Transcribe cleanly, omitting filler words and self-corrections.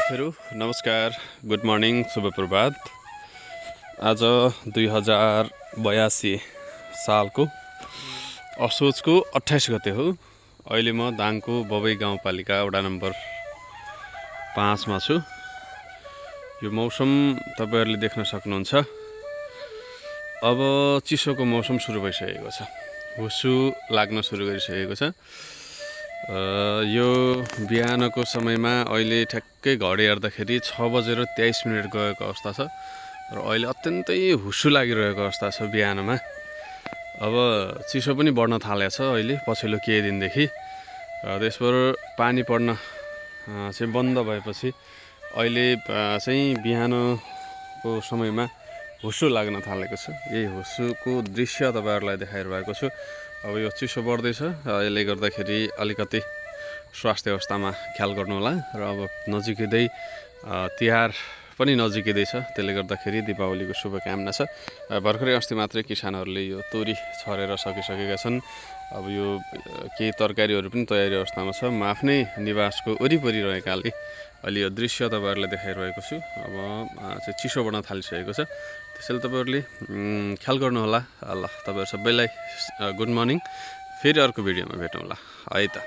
साथीहरू नमस्कार, good morning, शुभ प्रभात। आज 2082 सालको असोजको 28 गते हो। अहिले म दाङको बबई गाउँपालिका वडा नम्बर 5 मा छु। यो मौसम तपाईहरुले देख्न सक्नुहुन्छ। अब चिसोको मौसम सुरु भइसकेको छ। हुस्सु लाग्न सुरु गरिसकेको छ। यो बिहानको समयमा अहिले ठ्याक्कै घडी हेर्दाखेरि 6:23 गएको अवस्था छ र अहिले अत्यन्तै हुस्सु लागिरहेको अवस्था छ बिहानमा। अब चिसो पनि बढ्न थालेको छ अहिले पछिल्लो केही दिनदेखि। त्यसबाट पानी पर्न चाहिँ बन्द भएपछि अहिले चाहिँ बिहानको समयमा हुस्सु लाग्न थालेको छ। यही हुस्सुको दृश्य तपाईहरुलाई देखाइरहेको छु। अब यो चिसो बढ्दैछ, यसले गर्दाखेरि अलिकति स्वास्थ्य अवस्थामा ख्याल गर्नु होला। र अब नजिकै तिहार पनि नजिकै छ, त्यसले गर्दाखेरि दीपावलीको शुभकामना छ। भर्खरै अस्ति मात्रै किसानहरूले यो तोरी छरेर सकिसकेका छन्। अब यो केही तरकारीहरू पनि तयारी अवस्थामा छ। म आफ्नै निवासको वरिपरि रहेकाले अहिले यो दृश्य तपाईहरुलाई देखाइरहेको छु। अब चाहिँ चिसो बढ्न थालिसकेको छ, त्यसैले तपाईहरुले ख्याल गर्नु होला। ल, तपाईहरु सबैलाई गुड मर्निङ। फेरि अर्को भिडियोमा भेटौँला है त।